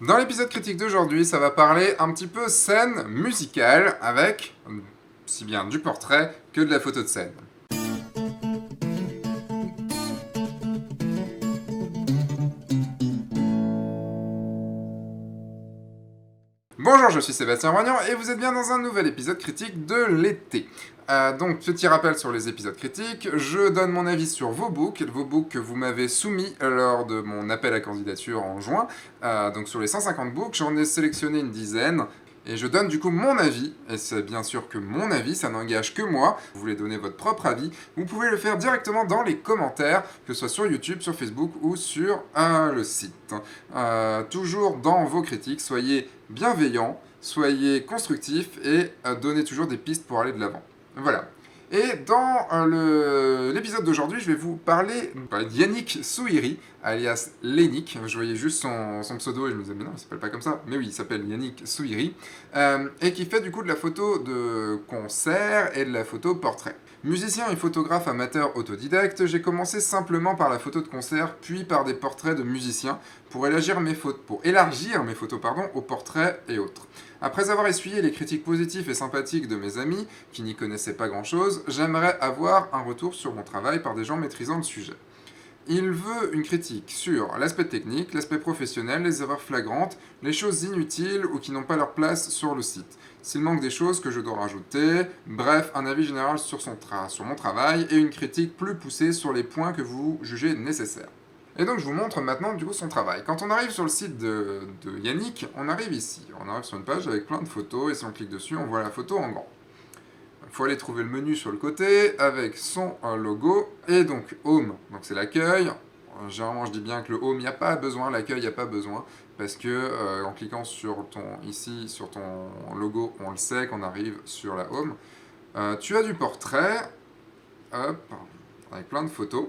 Dans l'épisode critique d'aujourd'hui, ça va parler un petit peu scène musicale avec si bien du portrait que de la photo de scène. Bonjour, je suis Sébastien Roignan et vous êtes bien dans un nouvel épisode critique de l'été. Donc, petit rappel sur les épisodes critiques, je donne mon avis sur vos books que vous m'avez soumis lors de mon appel à candidature en juin. Donc sur les 150 books, j'en ai sélectionné une dizaine. Et je donne du coup mon avis, et c'est bien sûr que mon avis, ça n'engage que moi. Vous voulez donner votre propre avis, vous pouvez le faire directement dans les commentaires, que ce soit sur YouTube, sur Facebook ou sur le site. Toujours dans vos critiques, soyez bienveillants, soyez constructifs et donnez toujours des pistes pour aller de l'avant. Voilà. Et dans l'épisode d'aujourd'hui, je vais vous parler d'Yannick Souhiri, alias Lennick. Je voyais juste son pseudo et je me disais, mais non, il s'appelle pas comme ça. Mais oui, il s'appelle Yannick Souhiri. Et qui fait du coup de la photo de concert et de la photo portrait. Musicien et photographe amateur autodidacte, j'ai commencé simplement par la photo de concert, puis par des portraits de musiciens, pour élargir mes photos aux portraits et autres. Après avoir essuyé les critiques positives et sympathiques de mes amis, qui n'y connaissaient pas grand-chose, j'aimerais avoir un retour sur mon travail par des gens maîtrisant le sujet. Il veut une critique sur l'aspect technique, l'aspect professionnel, les erreurs flagrantes, les choses inutiles ou qui n'ont pas leur place sur le site. S'il manque des choses que je dois rajouter, bref, un avis général sur mon travail et une critique plus poussée sur les points que vous jugez nécessaires. Et donc je vous montre maintenant du coup son travail. Quand on arrive sur le site de Yannick, on arrive ici. On arrive sur une page avec plein de photos et si on clique dessus, on voit la photo en grand. Il faut aller trouver le menu sur le côté avec son logo et donc Home, donc c'est l'accueil. Généralement je dis bien que le Home, il n'y a pas besoin, l'accueil, il n'y a pas besoin, parce que en cliquant sur ton logo, on le sait qu'on arrive sur la Home. Tu as du portrait, hop, avec plein de photos.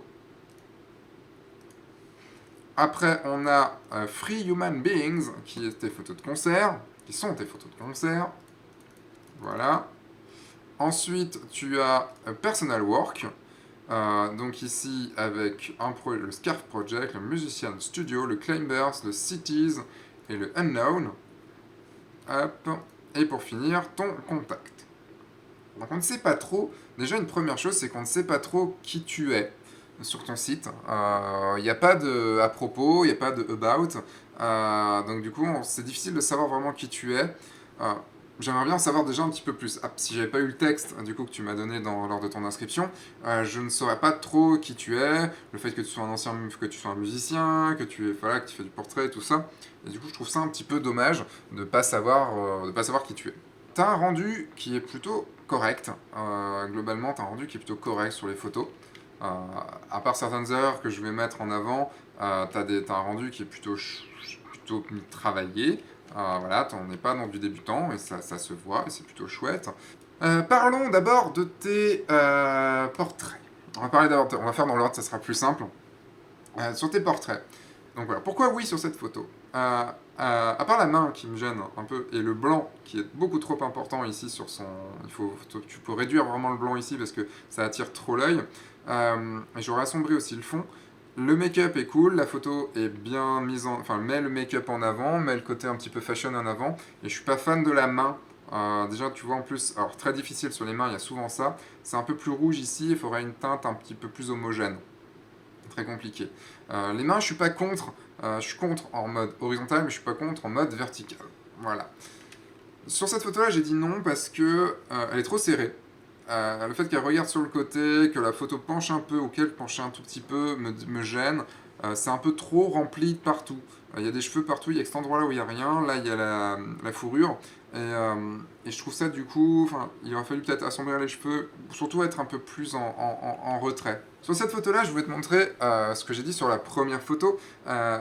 Après, on a Free Human Beings, qui est tes photos de concert, qui sont tes photos de concert. Voilà. Ensuite, tu as Personal Work, donc ici avec le Scarf Project, le Musician Studio, le Climbers, le Cities et le Unknown. Hop. Et pour finir, ton contact. Donc on ne sait pas trop, déjà une première chose, c'est qu'on ne sait pas trop qui tu es sur ton site. Il n'y a pas de à propos, il n'y a pas de about. Donc du coup, c'est difficile de savoir vraiment qui tu es. J'aimerais bien en savoir déjà un petit peu plus. Si j'avais pas eu le texte du coup que tu m'as donné lors de ton inscription, je ne saurais pas trop qui tu es, le fait que tu sois que tu sois un musicien, que tu fais du portrait et tout ça. Et du coup, je trouve ça un petit peu dommage de pas savoir qui tu es. T'as un rendu qui est plutôt correct. Globalement, t'as un rendu qui est plutôt correct sur les photos. À part certaines erreurs que je vais mettre en avant, t'as un rendu qui est plutôt travaillé. Voilà, on n'est pas dans du débutant et ça se voit et c'est plutôt chouette. Parlons d'abord de tes portraits. On va faire dans l'ordre, ça sera plus simple. Sur tes portraits. Donc voilà, pourquoi oui sur cette photo à part la main qui me gêne un peu et le blanc qui est beaucoup trop important ici sur son. Tu peux réduire vraiment le blanc ici parce que ça attire trop l'œil. Et j'aurais assombri aussi le fond. Le make-up est cool, la photo est bien mise en. Enfin, met le make-up en avant, met le côté un petit peu fashion en avant. Et je suis pas fan de la main. Déjà, tu vois en plus, alors très difficile sur les mains, il y a souvent ça. C'est un peu plus rouge ici, il faudrait une teinte un petit peu plus homogène. Très compliqué. Les mains, je suis pas contre. Je suis contre en mode horizontal, mais je suis pas contre en mode vertical. Voilà. Sur cette photo-là, j'ai dit non parce que elle est trop serrée. Le fait qu'elle regarde sur le côté, que la photo penche un peu ou qu'elle penche un tout petit peu me gêne. C'est un peu trop rempli de partout. Il y a des cheveux partout, il y a cet endroit-là où il n'y a rien. Là, il y a la fourrure. Et je trouve ça du coup, il aurait fallu peut-être assombrir les cheveux, surtout être un peu plus en retrait. Sur cette photo-là, je voulais te montrer ce que j'ai dit sur la première photo,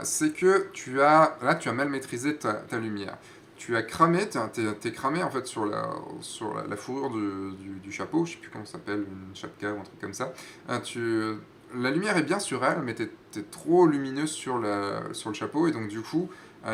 c'est que tu as mal maîtrisé ta lumière. Tu as cramé, t'es cramé en fait sur la fourrure du chapeau, je sais plus comment ça s'appelle, une chapka ou un truc comme ça. La lumière est bien sur elle, mais t'es trop lumineuse sur le chapeau et donc du coup,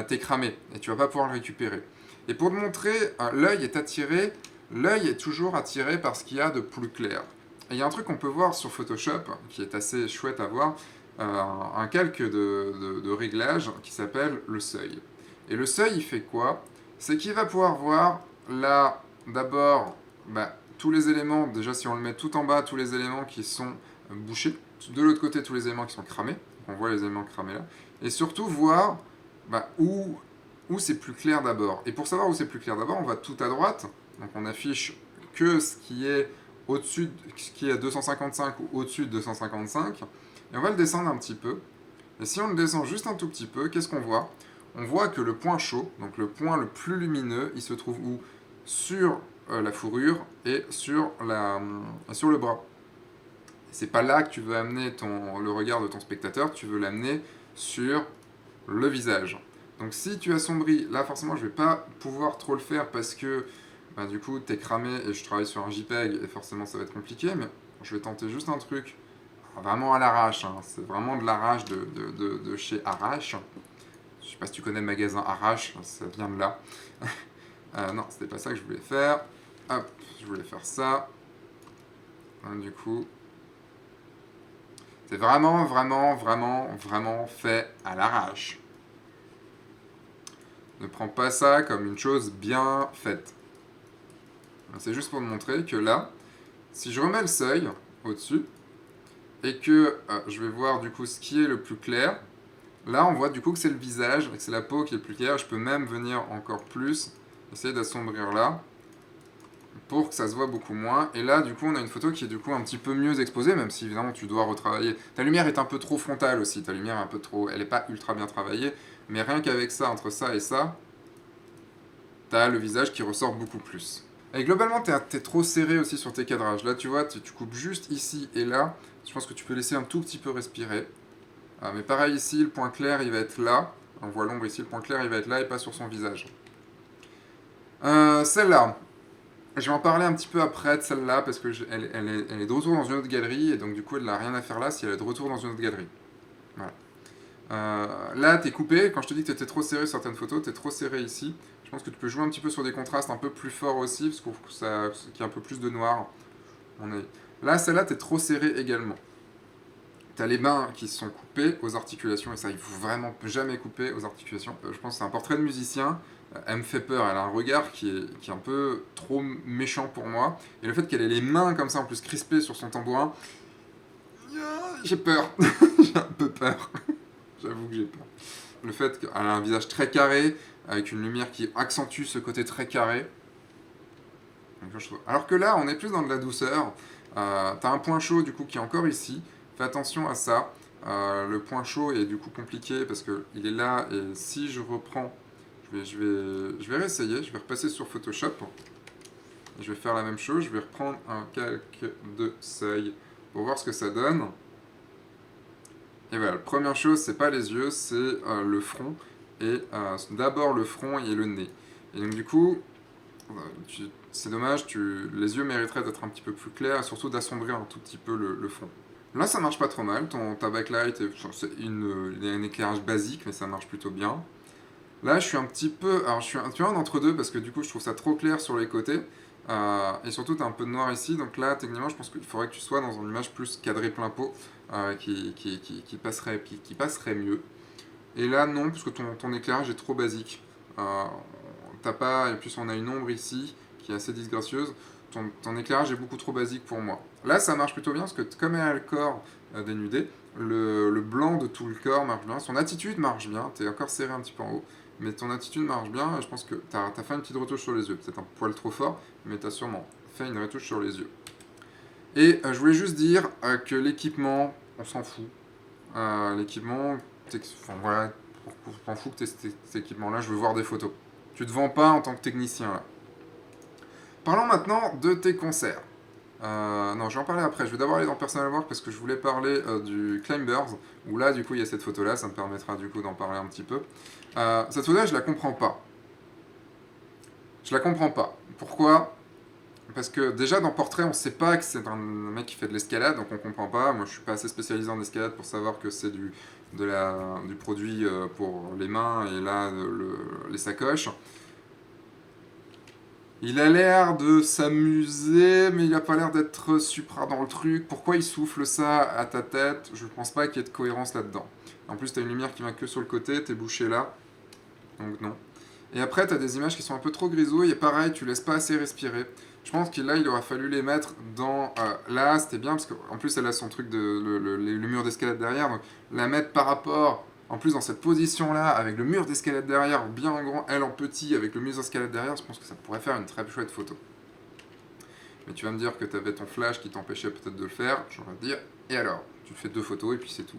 t'es cramé et tu vas pas pouvoir le récupérer. Et pour te montrer, l'œil est toujours attiré par ce qu'il y a de plus clair. Et il y a un truc qu'on peut voir sur Photoshop, qui est assez chouette à voir, un calque de réglage qui s'appelle le seuil. Et le seuil, il fait quoi? C'est qu'il va pouvoir voir là, d'abord, tous les éléments, déjà si on le met tout en bas, tous les éléments qui sont bouchés, de l'autre côté, tous les éléments qui sont cramés, on voit les éléments cramés là, et surtout voir où c'est plus clair d'abord. Et pour savoir où c'est plus clair d'abord, on va tout à droite, donc on affiche que ce qui est au-dessus, ce qui est à 255 ou au-dessus de 255, et on va le descendre un petit peu. Et si on le descend juste un tout petit peu, qu'est-ce qu'on voit? On voit que le point chaud, donc le point le plus lumineux, il se trouve où? Sur la fourrure et sur le bras. C'est pas là que tu veux amener le regard de ton spectateur, tu veux l'amener sur le visage. Donc si tu assombris, là forcément je vais pas pouvoir trop le faire parce que du coup t'es cramé et je travaille sur un JPEG et forcément ça va être compliqué, mais je vais tenter juste un truc vraiment à l'arrache, hein. C'est vraiment de l'arrache de chez Arrache. Je sais pas si tu connais le magasin Arrache, ça vient de là. Non, c'était pas ça que je voulais faire. Hop, je voulais faire ça. Du coup, c'est vraiment, vraiment, vraiment, vraiment fait à l'arrache. Ne prends pas ça comme une chose bien faite. C'est juste pour te montrer que là, si je remets le seuil au-dessus, et que je vais voir du coup ce qui est le plus clair, là on voit du coup que c'est le visage, et que c'est la peau qui est le plus claire. Je peux même venir encore plus, essayer d'assombrir là, pour que ça se voit beaucoup moins. Et là, du coup, on a une photo qui est du coup un petit peu mieux exposée, même si évidemment tu dois retravailler. Ta lumière est un peu trop frontale aussi, ta lumière est un peu trop... Elle n'est pas ultra bien travaillée, mais rien qu'avec ça, entre ça et ça, t'as le visage qui ressort beaucoup plus. Et globalement, t'es trop serré aussi sur tes cadrages. Là, tu vois, tu coupes juste ici et là. Je pense que tu peux laisser un tout petit peu respirer. Mais pareil ici, le point clair, il va être là. On voit l'ombre ici, le point clair, il va être là et pas sur son visage. Celle-là. Je vais en parler un petit peu après de celle-là, parce que elle est de retour dans une autre galerie, et donc du coup elle n'a rien à faire là si elle est de retour dans une autre galerie. Voilà. Là, t'es coupé, quand je te dis que t'étais trop serré sur certaines photos, t'es trop serré ici. Je pense que tu peux jouer un petit peu sur des contrastes un peu plus forts aussi, parce qu'il y a un peu plus de noir. Là, celle-là, t'es trop serré également. T'as les mains qui sont coupées aux articulations, et ça, il faut vraiment jamais couper aux articulations. Je pense que c'est un portrait de musicien. Elle me fait peur, elle a un regard qui est un peu trop méchant pour moi. Et le fait qu'elle ait les mains comme ça, en plus crispées sur son tambourin, j'ai peur. J'ai un peu peur. J'avoue que j'ai peur. Le fait qu'elle a un visage très carré, avec une lumière qui accentue ce côté très carré. Alors que là, on est plus dans de la douceur. T'as un point chaud, du coup, qui est encore ici. Fais attention à ça. Le point chaud est du coup compliqué parce qu'il est là, et si je reprends... Je vais réessayer, je vais repasser sur Photoshop. Je vais faire la même chose, je vais reprendre un calque de seuil pour voir ce que ça donne. Et voilà, la première chose, c'est pas les yeux, c'est le front. Et d'abord le front et le nez. Et donc du coup, c'est dommage, les yeux mériteraient d'être un petit peu plus clairs et surtout d'assombrir un tout petit peu le front. Là, ça marche pas trop mal, ta backlight, c'est un éclairage basique, mais ça marche plutôt bien. Là, je suis un petit peu... Alors, je suis un peu entre deux, parce que du coup, je trouve ça trop clair sur les côtés. Et surtout, tu as un peu de noir ici. Donc là, techniquement, je pense qu'il faudrait que tu sois dans une image plus cadrée plein pot, qui passerait mieux. Et là, non, parce que ton éclairage est trop basique. T'as pas... Et puis, on a une ombre ici, qui est assez disgracieuse. Ton éclairage est beaucoup trop basique pour moi. Là, ça marche plutôt bien, parce que comme elle a le corps dénudé, le blanc de tout le corps marche bien. Son attitude marche bien. T'es encore serré un petit peu en haut. Mais ton attitude marche bien, et je pense que t'as fait une petite retouche sur les yeux. Peut-être un poil trop fort, mais t'as sûrement fait une retouche sur les yeux. Et je voulais juste dire que l'équipement, on s'en fout. L'équipement, enfin, voilà, on s'en fout que t'aies cet équipement-là, je veux voir des photos. Tu te vends pas en tant que technicien, là. Parlons maintenant de tes concerts. Non, je vais en parler après. Je vais d'abord aller dans Personal Work parce que je voulais parler du Climbers, où là, du coup, il y a cette photo-là. Ça me permettra, du coup, d'en parler un petit peu. Cette photo-là, je la comprends pas. Je la comprends pas. Pourquoi? Parce que déjà, dans Portrait, on sait pas que c'est un mec qui fait de l'escalade, donc on comprend pas. Moi, je suis pas assez spécialisé en escalade pour savoir que c'est du produit pour les mains et là, les sacoches. Il a l'air de s'amuser, mais il a pas l'air d'être supra dans le truc. Pourquoi il souffle ça à ta tête? Je pense pas qu'il y ait de cohérence là-dedans. En plus, t'as une lumière qui vient que sur le côté, t'es bouché là. donc non. Et après, tu as des images qui sont un peu trop grisouilles, et pareil, tu laisses pas assez respirer. Je pense que là, il aurait fallu les mettre dans... là, c'était bien, parce qu'en plus, elle a son truc de... le mur d'escalade derrière, donc la mettre par rapport... En plus, dans cette position-là, avec le mur d'escalade derrière, bien en grand, elle en petit, avec le mur d'escalade derrière, je pense que ça pourrait faire une très chouette photo. Mais tu vas me dire que tu avais ton flash qui t'empêchait peut-être de le faire. Je vais te dire, et alors? Tu fais 2 photos et puis c'est tout.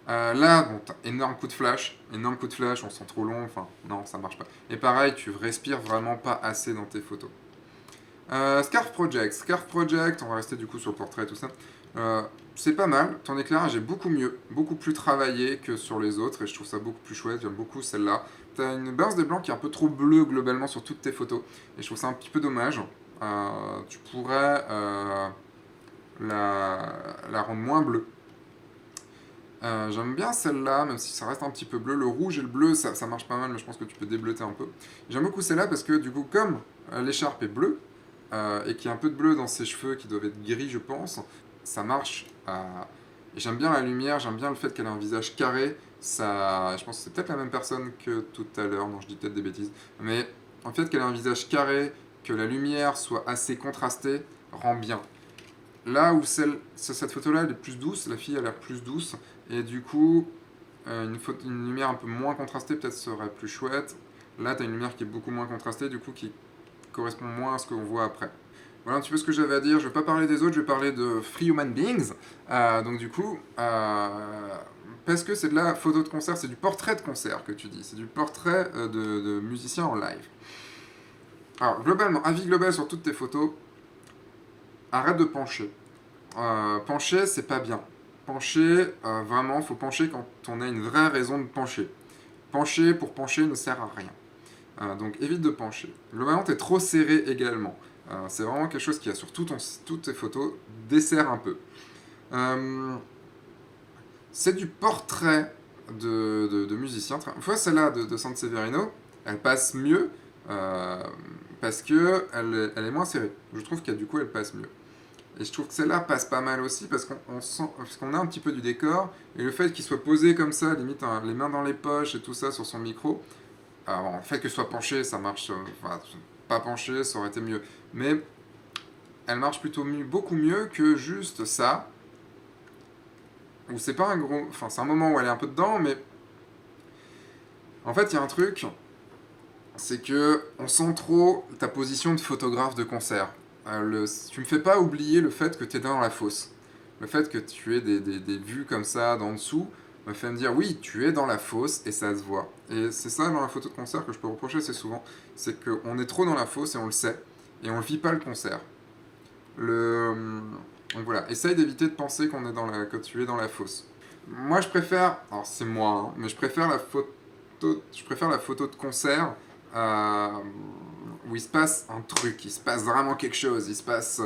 Là, bon, t'as énorme coup de flash, on sent trop long, enfin, non, ça marche pas. Et pareil, tu respires vraiment pas assez dans tes photos. Scarf Project, on va rester du coup sur le portrait et tout ça. C'est pas mal, ton éclairage est beaucoup mieux, beaucoup plus travaillé que sur les autres, et je trouve ça beaucoup plus chouette, j'aime beaucoup celle-là. T'as une burst de blanc qui est un peu trop bleue globalement sur toutes tes photos, et je trouve ça un petit peu dommage. Tu pourrais la rendre moins bleue. J'aime bien celle-là, même si ça reste un petit peu bleu. Le rouge et le bleu, ça marche pas mal, mais je pense que tu peux débleuter un peu. J'aime beaucoup celle-là parce que du coup, comme l'écharpe est bleue, et qu'il y a un peu de bleu dans ses cheveux qui doivent être gris, je pense, ça marche. Et j'aime bien la lumière, j'aime bien le fait qu'elle ait un visage carré. Ça, je pense que c'est peut-être la même personne que tout à l'heure, non, je dis peut-être des bêtises. Mais en fait, qu'elle ait un visage carré, que la lumière soit assez contrastée, rend bien. Là où cette photo-là, elle est plus douce, la fille a l'air plus douce, et du coup, une lumière un peu moins contrastée peut-être serait plus chouette. Là, tu as une lumière qui est beaucoup moins contrastée, du coup, qui correspond moins à ce qu'on voit après. Voilà un petit peu ce que j'avais à dire. Je vais pas parler des autres, je vais parler de Free Human Beings. Donc du coup, parce que c'est de la photo de concert, c'est du portrait de concert que tu dis, c'est du portrait de musicien en live. Alors globalement, avis global sur toutes tes photos, arrête de pencher. Pencher, c'est pas bien. Pencher, vraiment, faut pencher quand on a une vraie raison de pencher. Pencher pour pencher ne sert à rien. Donc évite de pencher. Globalement, t'es trop serré également. C'est vraiment quelque chose qui a sur toutes tes photos dessert un peu. C'est du portrait de musicien. Une fois celle-là de Sanseverino, elle passe mieux parce que elle est moins serrée. Je trouve qu'elle du coup elle passe mieux. Et je trouve que celle-là passe pas mal aussi parce qu'on a un petit peu du décor et le fait qu'il soit posé comme ça, limite les mains dans les poches et tout ça sur son micro. Alors, le fait que ce soit penché, ça marche. Enfin, pas penché, ça aurait été mieux. Mais elle marche plutôt beaucoup mieux que juste ça. Ou c'est pas un gros. Enfin, c'est un moment où elle est un peu dedans, mais. En fait, il y a un truc. C'est que on sent trop ta position de photographe de concert. Tu me fais pas oublier le fait que tu es dans la fosse. Le fait que tu aies des vues comme ça d'en dessous me fait me dire oui, tu es dans la fosse et ça se voit. Et c'est ça dans la photo de concert que je peux reprocher assez souvent, c'est qu'on est trop dans la fosse et on le sait, et on ne vit pas le concert. Donc voilà, essaye d'éviter de penser que tu es dans la fosse. Moi je préfère, alors c'est moi, hein, mais je préfère la photo de concert euh, où il se passe un truc, il se passe vraiment quelque chose, il se passe...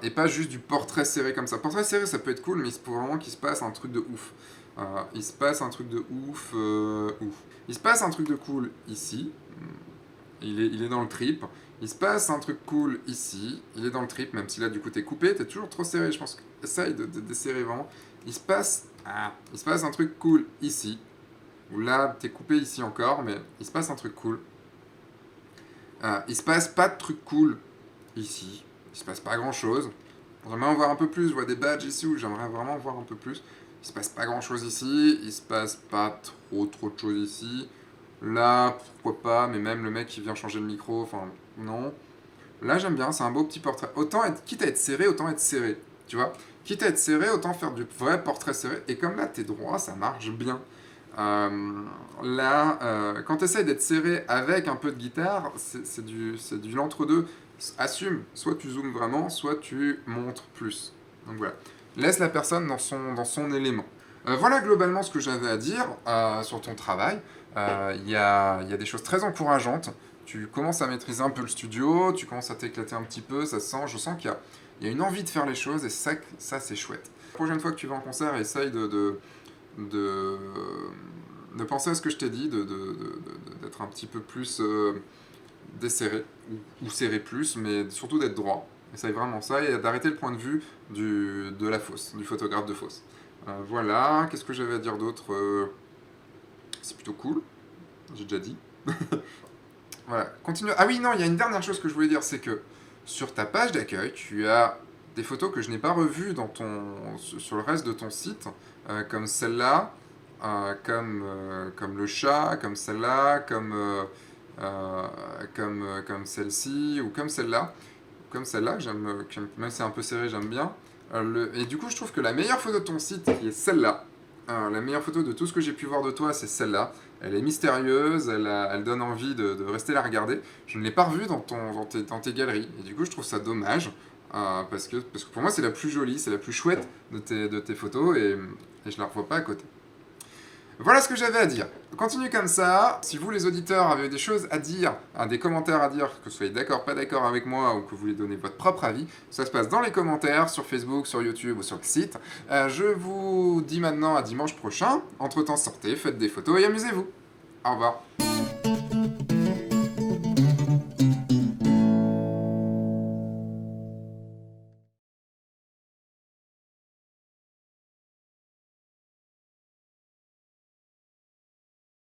et pas juste du portrait serré comme ça. Portrait serré, ça peut être cool, mais il faut vraiment qu'il se passe un truc de ouf. Il se passe un truc de ouf, ouf. Il se passe un truc de cool ici. Il est dans le trip. Il se passe un truc cool ici. Il est dans le trip, même si là, du coup, t'es coupé. T'es toujours trop serré. Je pense que essaye de desserrer vraiment. Il se passe un truc cool ici. Ou là, t'es coupé ici encore, mais il se passe un truc cool. Il se passe pas de truc cool ici. Il se passe pas grand chose. J'aimerais en voir un peu plus. Je vois des badges ici où j'aimerais vraiment en voir un peu plus. Il se passe pas grand chose ici. Il se passe pas trop de choses ici. Là, pourquoi pas, mais même le mec qui vient changer le micro, enfin, non. Là, j'aime bien, c'est un beau petit portrait. Quitte à être serré, autant être serré. Tu vois? Quitte à être serré, autant faire du vrai portrait serré. Et comme là, t'es droit, ça marche bien. Quand tu essaies d'être serré avec un peu de guitare, c'est du l'entre-deux. Assume, soit tu zoomes vraiment, soit tu montres plus. Donc voilà. Laisse la personne dans son élément. Voilà globalement ce que j'avais à dire sur ton travail. Il y a des choses très encourageantes. Tu commences à maîtriser un peu le studio, tu commences à t'éclater un petit peu, je sens qu'il y a une envie de faire les choses et ça c'est chouette. La prochaine fois que tu vas en concert, essaye de, de penser à ce que je t'ai dit, d'être un petit peu plus desserré, ou serré plus, mais surtout d'être droit. Essaye vraiment ça et d'arrêter le point de vue de la fosse, du photographe de fosse. Voilà, qu'est-ce que j'avais à dire d'autre C'est plutôt cool. j'ai déjà dit. Voilà, continue. Ah oui, non, il y a une dernière chose que je voulais dire, c'est que sur ta page d'accueil, tu as des photos que je n'ai pas revues sur le reste de ton site, comme celle-là, comme le chat, comme celle-là, euh, comme celle-ci, ou comme celle-là, même si c'est un peu serré, j'aime bien. Et du coup, je trouve que la meilleure photo de ton site, qui est celle-là, la meilleure photo de tout ce que j'ai pu voir de toi, c'est celle-là. Elle est mystérieuse, elle donne envie de rester la regarder. Je ne l'ai pas revue dans tes galeries. Et du coup, je trouve ça dommage. Parce que pour moi, c'est la plus jolie, c'est la plus chouette de tes photos. Et je la revois pas à côté. Voilà ce que j'avais à dire. Continue comme ça. Si vous, les auditeurs, avez des choses à dire, des commentaires à dire, que vous soyez d'accord, pas d'accord avec moi, ou que vous voulez donner votre propre avis, ça se passe dans les commentaires, sur Facebook, sur YouTube ou sur le site. Je vous dis maintenant à dimanche prochain. Entre-temps, sortez, faites des photos et amusez-vous. Au revoir.